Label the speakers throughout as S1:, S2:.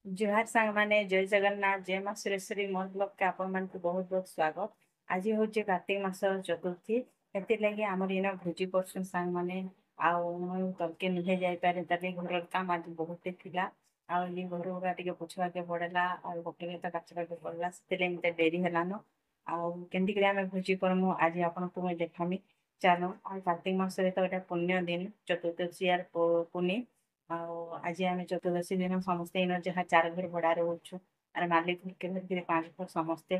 S1: जुहार सांग माने जय जगन्नाथ जय मां सुरेश्वरी मोर ब्लॉग के आपण मान बहुत बहुत स्वागत। आज हूँ कार्तिक मास चतुर्थी लगे आमर इन भोजी करसन सांग माने आउ तलके नुहे जाई पारे ताले घर काम आज बहुत थिला आ ये घर गुरा टिके पोछवा के पड़ेला आ गोटे तो काचरा के पड़ला से मते डेरी हेलानो आउ केंदी करे आमे भोजी करमु आज आपन को मैं देखामी। चलो आ कार्तिक मास रे तो एटा पुण्य दिन चतुर्दशी आर पुनी आज आम चतुर्दशी दिन समस्ते इन जहाँ 4 घर भड़ा रोचु आर मालिक के 5 घर समस्ते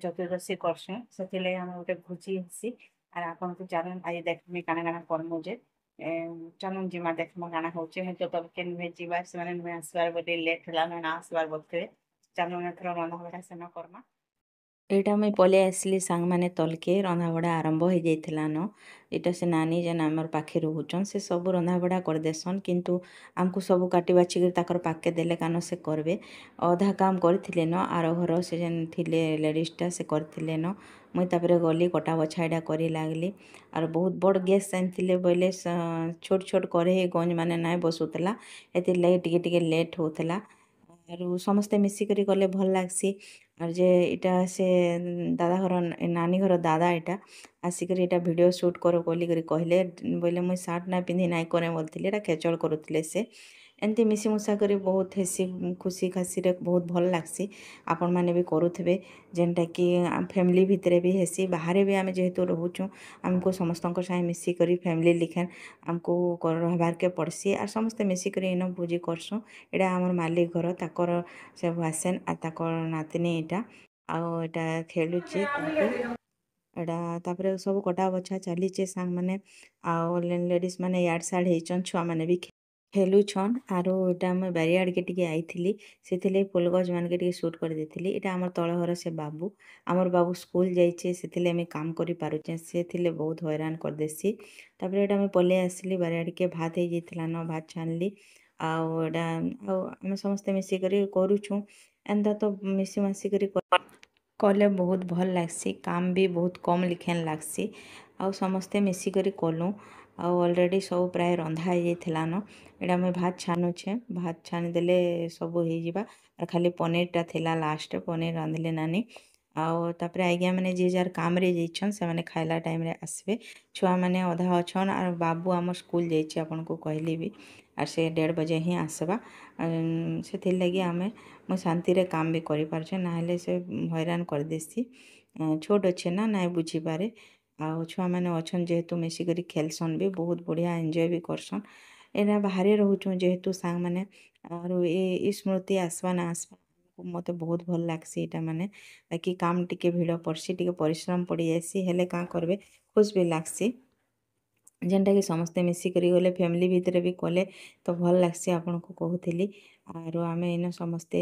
S1: चतुर्दशी करसुँ से आम गोटे भोजी हेसी आर आपन को चलन आज देखमी काना काना करमु जे चलन जिमा देखम काना होचे हे तो तब के नुहे जीवा से नुहे आसबार बोली लेट होला ना आसबार बोलते चलन एथर रंधा बढ़ा सेन करमा।
S2: ଏଇଟା ମୁଇଁ ପଲେଇ ଆସିଲି ସାଙ୍ଗମାନେ ତଲକେ ରନ୍ଧାବଢ଼ା ଆରମ୍ଭ ହେଇଯାଇଥିଲାନ। ଏଇଟା ସେ ନାନୀ ଯେନ୍ ଆମର ପାଖେ ରହୁଛନ୍ ସେ ସବୁ ରନ୍ଧାବଢ଼ା କରିଦେସନ୍ କିନ୍ତୁ ଆମକୁ ସବୁ କାଟି ବାଛିକରି ତାଙ୍କର ପାଖକେ ଦେଲେ କାନ ସେ କରବେ। ଅଧା କାମ କରିଥିଲେ ନ ଆର ଘର ସେ ଯେନ୍ ଥିଲେ ଲେଡ଼ିଜ୍ଟା ସେ କରିଥିଲେ ନ ମୁଇଁ ତାପରେ ଗଲି କଟା ବଛା ଏଇଟା କରି ଲାଗଲି ଆର୍ ବହୁତ ବଡ଼ ଗ୍ୟାସ୍ ଆଣିଥିଲେ ବୋଇଲେ ଛୋଟ ଛୋଟ କରେଇ ଗଞ୍ଜ ମାନେ ନାଇଁ ବସୁଥିଲା ହେଥିର୍ଲାଗି ଟିକେ ଟିକେ ଲେଟ୍ ହଉଥିଲା। ଆରୁ ସମସ୍ତେ ମିଶିକରି ଗଲେ ଭଲ ଲାଗ୍ସି। আর যে এটা ସେ ଦାଦା ଘର ନାନୀ ଘର ଦାଦା ଏଇଟା ଆସିକରି ଏଇଟା ଭିଡ଼ିଓ ସୁଟ୍ କର ବୋଲିକରି କହିଲେ ବୋଇଲେ ମୁଇଁ ସାର୍ଟ ନାଇଁ ପିନ୍ଧି ନାଇଁ କରେ ବୋଲଥିଲେ ଏଇଟା ଖେଚଡ଼ କରୁଥିଲେ ସେ ଏମିତି ମିଶିମୁଶା କରି ବହୁତ ହେସି ଖୁସି ଖାସିରେ ବହୁତ ଭଲ ଲାଗ୍ସି। ଆପଣମାନେ ବି କରୁଥିବେ ଯେନ୍ଟାକି ଫ୍ୟାମିଲି ଭିତରେ ବି ହେସି ବାହାରେ ବି ଆମେ ଯେହେତୁ ରହୁଛୁଁ ଆମକୁ ସମସ୍ତଙ୍କ ସାଙ୍ଗେ ମିଶିକରି ଫ୍ୟାମିଲି ଲିଖେନ୍ ଆମକୁ ରହବାର୍କେ ପଡ଼୍ସି ଆର୍ ସମସ୍ତେ ମିଶିକରି ଇନ ଭୋଜି କରସୁଁ। ଏଇଟା ଆମର ମାଲିକ ଘର ତାଙ୍କର ସେ ଭାସେନ୍ ଆର୍ ତାଙ୍କର ନାତନି ଏଇଟା ଆଉ ଏଇଟା ଖେଳୁଛି ତାଙ୍କେ ଏଇଟା ତାପରେ ସବୁ କଟା ବଛା ଚାଲିଛେ ସାଙ୍ଗମାନେ ଆଉ ଲେଡ଼ିଜ୍ ମାନେ ୟାଡ଼ ସାଡ଼ ହେଇଛନ୍ ଛୁଆମାନେ ବି ଖେଲୁଛନ୍ ଆରୁ ଏଇଟା ମୁଇଁ ବାରିଆଡ଼କେ ଟିକେ ଆଇଥିଲି ସେଥିଲାଗି ଫୁଲ ଗଛ ମାନକେ ଟିକେ ସୁଟ୍ କରିଦେଇଥିଲି। ଏଇଟା ଆମର ତଳ ଘର ସେ ବାବୁ ଆମର ବାବୁ ସ୍କୁଲ ଯାଇଛେ ସେଥିଲାଗି ଆମେ କାମ କରିପାରୁଛେ ସେ ଥିଲେ ବହୁତ ହଇରାଣ କରିଦେସି। ତାପରେ ଏଇଟା ମୁଇଁ ପଲେଇ ଆସିଲି ବାରିଆଡ଼କେ ଭାତ ହେଇଯାଇଥିଲା ନ ଭାତ ଛାଣିଲି ଆଉ ଏଇଟା ଆଉ ଆମେ ସମସ୍ତେ ମିଶିକରି କରୁଛୁଁ ଏନ୍ତା ତ ମିଶି ମାସିକରି କଲେ ବହୁତ ଭଲ ଲାଗ୍ସି କାମ ବି ବହୁତ କମ୍ ଲିଖେନ୍ ଲାଗ୍ସି ଆଉ ସମସ୍ତେ ମିଶିକରି କଲୁଁ ଆଉ ଅଲରେଡ଼ି ସବୁ ପ୍ରାୟ ରନ୍ଧା ହେଇଯାଇଥିଲାନ। ଏଇଟା ମୁଇଁ ଭାତ ଛାନୁଛେ ଭାତ ଛାଣିଦେଲେ ସବୁ ହେଇଯିବା ଆର୍ ଖାଲି ପନିରଟା ଥିଲା ଲାଷ୍ଟ ପନିର ରାନ୍ଧିଲେ ନାନୀ ଆଉ ତାପରେ ଆଜ୍ଞା ମାନେ ଯିଏ ଯାହାର କାମରେ ଯାଇଛନ୍ ସେମାନେ ଖାଇଲା ଟାଇମ୍ରେ ଆସିବେ। ଛୁଆମାନେ ଅଧା ଅଛନ୍ ଆର୍ ବାବୁ ଆମର ସ୍କୁଲ ଯାଇଛି ଆପଣଙ୍କୁ କହିଲି ବି ଆର୍ ସେ 1:30 ବଜେ ହିଁ ଆସବା ସେଥିର୍ଲାଗି ଆମେ ମୁଁ ଶାନ୍ତିରେ କାମ ବି କରିପାରୁଛେ ନାହେଲେ ସେ ହଇରାଣ କରିଦେସି ଛୋଟ ଅଛେ ନା ନାଇଁ ବୁଝିପାରେ ଆଉ ଛୁଆମାନେ ଅଛନ୍ ଯେହେତୁ ମିଶିକରି ଖେଲସନ୍ ବି ବହୁତ ବଢ଼ିଆ ଏନ୍ଜୟ ବି କରସନ୍। ଏଇଟା ବାହାରେ ରହୁଛୁଁ ଯେହେତୁ ସାଙ୍ଗମାନେ ଆରୁ ଏ ସ୍ମୃତି ଆସବା ନା ଆସବା ମତେ ବହୁତ ଭଲ ଲାଗ୍ସି ଏଇଟା ମାନେ ବାକି କାମ ଟିକେ ଭିଡ଼ ପଡ଼୍ସି ଟିକେ ପରିଶ୍ରମ ପଡ଼ିଯାଏସି ହେଲେ କାଁ କରିବେ ଖୁସ୍ ବି ଲାଗ୍ସି ଯେନ୍ଟାକି ସମସ୍ତେ ମିଶିକରି ଗଲେ ଫ୍ୟାମିଲି ଭିତରେ ବି କଲେ ତ ଭଲ ଲାଗ୍ସି ଆପଣଙ୍କୁ କହୁଥିଲି। ଆରୁ ଆମେ ଇନ ସମସ୍ତେ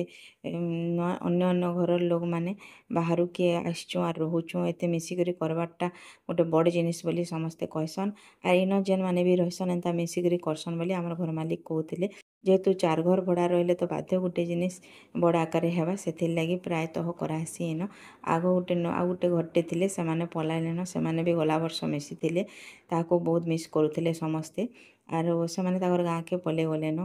S2: ଅନ୍ୟ ଅନ୍ୟ ଘରର ଲୋକମାନେ ବାହାରୁ କିଏ ଆସିଛୁଁ ଆର୍ ରହୁଛୁଁ ଏତେ ମିଶିକରି କରବାର୍ଟା ଗୋଟେ ବଡ଼ ଜିନିଷ ବୋଲି ସମସ୍ତେ କହିସନ୍ ଆର୍ ଇନ ଯେନ୍ ମାନେ ବି ରହିସନ୍ ଏନ୍ତା ମିଶିକରି କରସନ୍ ବୋଲି ଆମର ଘର ମାଲିକ କହୁଥିଲେ ଯେହେତୁ 4 ଘର ଭଡ଼ା ରହିଲେ ତ ବାଧ୍ୟ ଗୋଟେ ଜିନିଷ ବଡ଼ ଆକାରରେ ହେବା ସେଥିର୍ଲାଗି ପ୍ରାୟତଃ କରାହେସି ଇନ ଆଗ ଗୋଟେ ଆଉ ଗୋଟେ ଘରଟେ ଥିଲେ ସେମାନେ ପଲାଇଲେନ ସେମାନେ ବି ଗଲା ବର୍ଷ ମିଶିଥିଲେ ତାହାକୁ ବହୁତ ମିସ୍ କରୁଥିଲେ ସମସ୍ତେ ଆରୁ ସେମାନେ ତାଙ୍କର ଗାଁକେ ପଲେଇ ଗଲେନ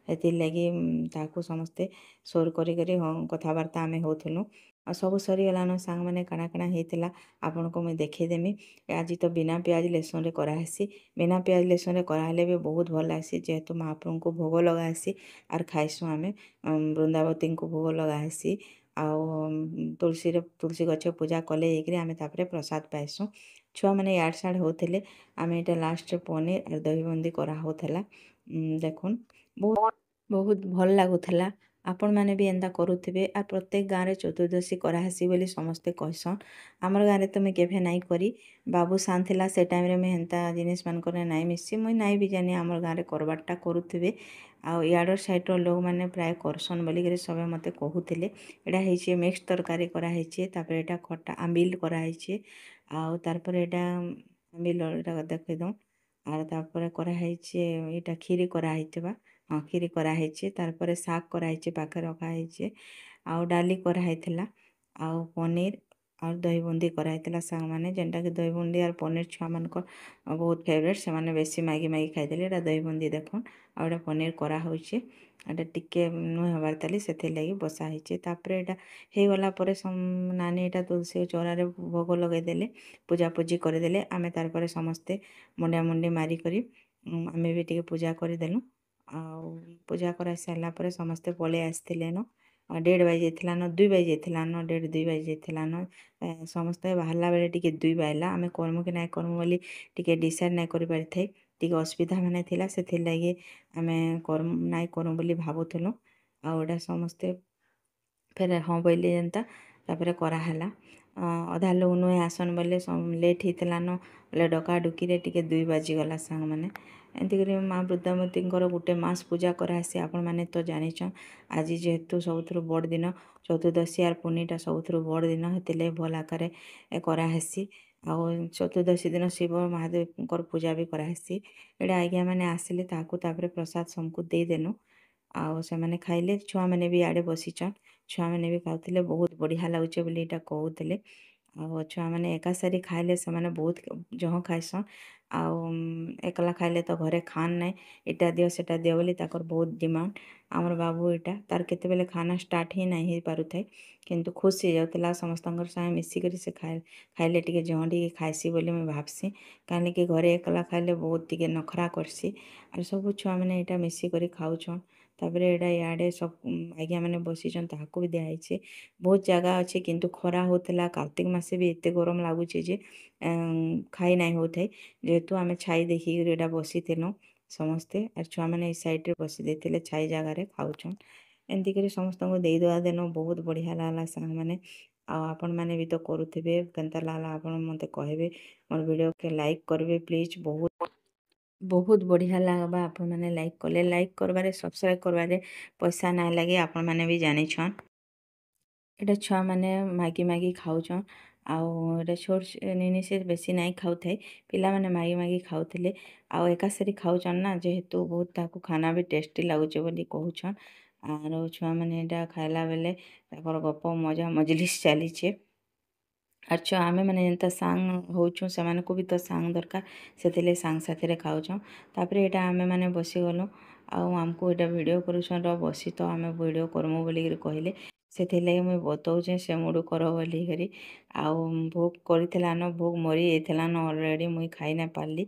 S2: ସେଥିର୍ଲାଗି ତାହାକୁ ସମସ୍ତେ ସୋର କରି ହଁ କଥାବାର୍ତ୍ତା ଆମେ ହଉଥିଲୁ ଆଉ ସବୁ ସରିଗଲାନ ସାଙ୍ଗମାନେ କାଣା କାଣା ହେଇଥିଲା ଆପଣଙ୍କୁ ମୁଇଁ ଦେଖେଇଦେମି। ଆଜି ତ ବିନା ପିଆଜ ଲେସୁନରେ କରାହେସି ବିନା ପିଆଜ ଲେସୁନରେ କରାହେଲେ ବି ବହୁତ ଭଲ ଲାଗ୍ସି ଯେହେତୁ ମହାପ୍ରଭୁଙ୍କୁ ଭୋଗ ଲଗାହେସି ଆର୍ ଖାଇସୁଁ ଆମେ ବୃନ୍ଦାବତୀଙ୍କୁ ଭୋଗ ଲଗାହେସି ଆଉ ତୁଳସୀ ଗଛ ପୂଜା କଲେ ଯାଇକିରି ଆମେ ତାପରେ ପ୍ରସାଦ ପାଇସୁଁ। ଛୁଆମାନେ ୟାଡ଼ ସାଡ଼ ହଉଥିଲେ ଆମେ ଏଇଟା ଲାଷ୍ଟରେ ପନିର ଆର୍ ଦହି ବୁନ୍ଦି କରାହଉଥିଲା ଦେଖୁନ୍ ବହୁତ ବହୁତ ଭଲ ଲାଗୁଥିଲା। ଆପଣମାନେ ବି ଏନ୍ତା କରୁଥିବେ ଆର୍ ପ୍ରତ୍ୟେକ ଗାଁରେ ଚତୁର୍ଦ୍ଦଶୀ କରାହେସି ବୋଲି ସମସ୍ତେ କହିସନ୍ ଆମର ଗାଁରେ ତ ମୁଇଁ କେଭେ ନାଇଁ କରି ବାବୁ ସାନ୍ ଥିଲା ସେ ଟାଇମ୍ରେ ମୁଇଁ ହେନ୍ତା ଜିନିଷମାନଙ୍କରେ ନାଇଁ ମିଶି ମୁଇଁ ନାଇଁ ବି ଜାନି ଆମର ଗାଁରେ କରବାରଟା କରୁଥିବେ ଆଉ ଇଆଡ଼ର ସାଇଡ଼ର ଲୋକମାନେ ପ୍ରାୟ କରସନ୍ ବୋଲିକରି ସବେ ମତେ କହୁଥିଲେ। ଏଇଟା ହେଇଛେ ମିକ୍ସ ତରକାରୀ କରାହେଇଛେ ତାପରେ ଏଇଟା ଖଟା ଆମ୍ବିଲ କରାହେଇଛେ ଆଉ ତାପରେ ଏଇଟା ଆମ୍ବିଲ ଏଇଟା ଦେଖେଇଦଉଁ ଆର୍ ତାପରେ କରାହେଇଛେ ଏଇଟା କ୍ଷୀରି କରାହେଇଥିବା ହଁ କ୍ଷୀରି କରାହେଇଛେ ତାପରେ ଶାଗ କରାହେଇଛେ ପାଖେ ରଖାହେଇଛେ ଆଉ ଡାଲି କରାହେଇଥିଲା ଆଉ ପନିର और दही बुंदी कराइला सांग मैंने जेनटा कि दही बुंदी और पनीर छुआ मान बहुत फेवरेट से मैंने बेसी मैगी मैगी खाईदे एटा दही बुंदी देखुन आटा पनीर कराहे एटा टिके नुह हबार ताली से लगी बसा होचे एटा हो गला नानी एटा तुलसी चौरारे भोग लगेदेले पूजा पूजी करदेले आमे तार पर समस्ते मुंडिया मुंडी मारिक आमे भी टिके पूजा करदेलु आ पूजा कर सारा पर समस्ते पलि आसते न 1:30 बाजी न 2 बाजी न 1:30 2 बाजी न समस्ते बाहरला बेले टिके 2 बाजला आमे करमु कि नाई करमु बोली टिके डिसाइड नाई करि पारि थाई टिके असुविधा माने थिला से लगी आमे करमु नाई करमु बोली भाबुथलु आ एटा समस्ते फेर हाँ बोले जेनता तापर कराला अधा लोग नुहे आसन बोले लेट होता न बोले डका डुकी टिके 2 बाजीगला सांग मैंने एमती कर माँ वृद्धामती गोटे मास पूजा करासी आपण मैंने तो जानिछन आज जेहेतु सबुठ बड़ दिन चतुर्दशी आर पुनीटा सबुठ बड़ दिन से भल आकार करासी आ चतुर्दशी दिन शिव महादेव पूजा भी करासी एटा आज्ञा मैंने आसिले तापर प्रसाद सबको देदेनु आउ से खाइले छुआ मैंने भी आड़े बसीचन छुआ मैंने भी खाते बहुत बढ़िया लगुचे बोली एटा कहते आ छुआ मैंने एका सारी खाइले से मैंने बहुत जह खाइसन आउ एकला खाइले तो घरे खान ना इटा दियो सेटा दियो बोली ताकर बहुत डिमांड आमर बाबू इटा तार केते बेले खाना स्टार्ट ही नहीं हो पारु थाई किंतु खुश हो जाउतला समस्तंकर संगे मिसिकरी से खाइले टिके जहाँ टिके खाइसी बोली मुई भाबसी काहे कि घरे एकला खाइले बहुत टिके नखरा करसी आर सब छुआ मैंने इटा मिसिकरी खाउछन तापर एटा याडे सब आज्ञा मैंने बसीचन ताकू भी दिखाई बहुत जगह अच्छे किंतु खरा होता कार्तिक मासे भी एत गरम लगुचे जे खाई ना हो थे जेहेतु आम छाई देखिक बसी समस्ते आर छुआ मैंने सैड्रे बसी देते छाई जगार खाऊन एमती कर समस्त देदुआ देनु बहुत बढ़िया लागला सांग मैंने आपण मैंने भी तो करुवे केन्ता लागला आपण मते कहबे मोर वीडियो के लाइक करेंगे प्लीज बहुत बहुत बढ़िया लगवा आपण मैंने लाइक कले लाइक करबारे सब्सक्राइब करबारे पैसा ना लगे आपण मैंने भी जानिछन एटा छुआ मैंने मागी मागी खाऊछन आउ एटा छोट निनी से बेसी नाई खाऊ थाई पिला मैंने मागी मागी खाऊले आउ एका सारी खाऊछन ना जेहेतु बहुत ताकू खाना भी टेस्टी लगुचे बोली कहूछन आरो छुआ मैंने एटा खाइला बेले ताकर गप मजा मजलिस चलीचे अच्छा आमे मैंने जेनता सांग होचु से को भी तो सांग दरकार से सांग साथी खाऊछन तापर एटा आमे मैंने बसी गलु आमको एटा वीडियो करूछन बसी तो आमे वीडियो करमु बोली कहले से मुझे बताऊे से मुड़ कर बोली करी आउ भोग कर भोग मरी जाता न अलरेडी मुई खाई ना पारली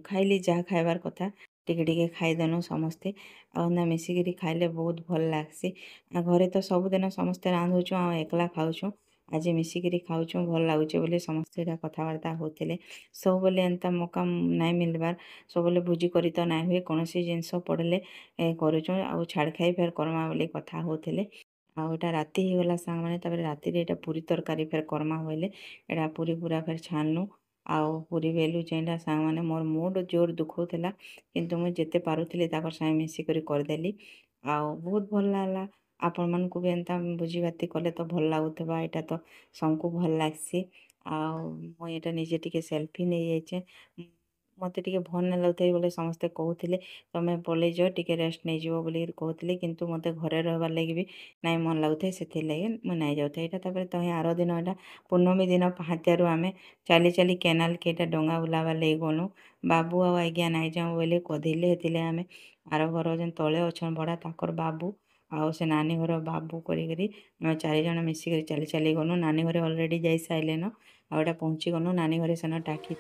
S2: खाइली जहाँ खाइबार कथा टिके टिके खाईदेनु समस्ते ना मिसिकी खाइले बहुत भल लागसी घरे तो सबुदिन समस्ते रांधुचु आ एकला खाऊछु आज मिसिकी खाऊछु भल लगुचे बोले समस्ते कथबार्ता होते सब बोले एंता मौका नहीं मिलबार सब बोले भोजी करी तो ना हुए कौन सी जिनस पड़े करुचु आ छाड़ खाई फेर करमा बोली कथा होते आटा राति हो गला सांग मैंने तापर राति एटा पूरी तरकारी फेर करमा बोले एटा पूरी पूरा फेर छानलु आउ पूरी बेलु जेनटा सांग मैंने मोर मूड जोर दुखोला किंतु मुझे जिते पारुली संगे मिसिक करदेली आउ बहुत भल लागला आपण मानक भी एंता भोजी भाती कले तो भल लगुवा यहाँ तो सबको भल लगसी आटा निजे टिके सेल्फी नहीं जाइए मत टे भल ना लगुता बोले समस्ते कहते तुम्हें पलि जाओ टे रेस्ट नहीं जीव बोली कहते किंतु मत घरे रहार लगे भी नाई मन लगुए से लगे मुझे नहीं जाऊँ यहाँ तो आर दिन यहाँ पूर्णमी दिन पहातियारू आम चली चली केनाल के डंगा बुलाबार लगे गलु बाबू आज्ञा नाई जाऊँ बोले कदेले हेतिले आम आर घर जेन तले अच्छन भड़ा ताकर बाबू आउ से नानी घर बाबू करी 4 जन मिसिक चली चली गलु नानी घरे अलरेडी जाई साइलेन आटा पहुँची गलु नानी घरे सेन टाकी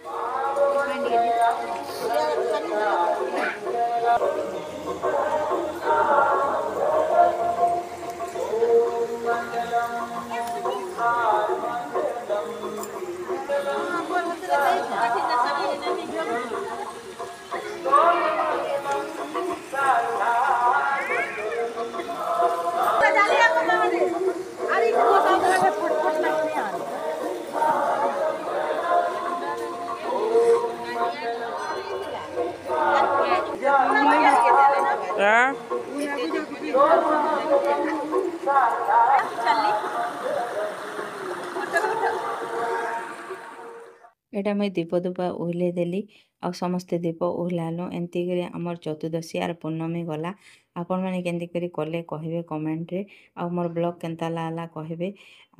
S2: ଏଇଟା ମୁଇଁ ଦୀପ ଧୂପ ଉହଲେଇ ଦେଲି ଆଉ ସମସ୍ତେ ଦୀପ ଉହଲାଲୁ ଏମିତି କରି ଆମର ଚତୁର୍ଦଶୀ ଆର ପୂର୍ଣ୍ଣମୀ ଗଲା। ଆପଣମାନେ କେମିତି କରି କଲେ କହିବେ କମେଣ୍ଟରେ ଆଉ ମୋର ବ୍ଲଗ୍ କେନ୍ତା ଲାଗଲା କହିବେ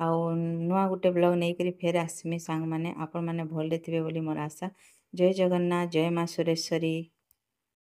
S2: ଆଉ ନୂଆ ଗୋଟେ ବ୍ଲଗ୍ ନେଇକରି ଫେର୍ ଆସିମି ସାଙ୍ଗମାନେ ଆପଣମାନେ ଭଲରେ ଥିବେ ବୋଲି ମୋର ଆଶା। ଜୟ ଜଗନ୍ନାଥ, ଜୟ ମା ସୁରେଶ୍ୱରୀ।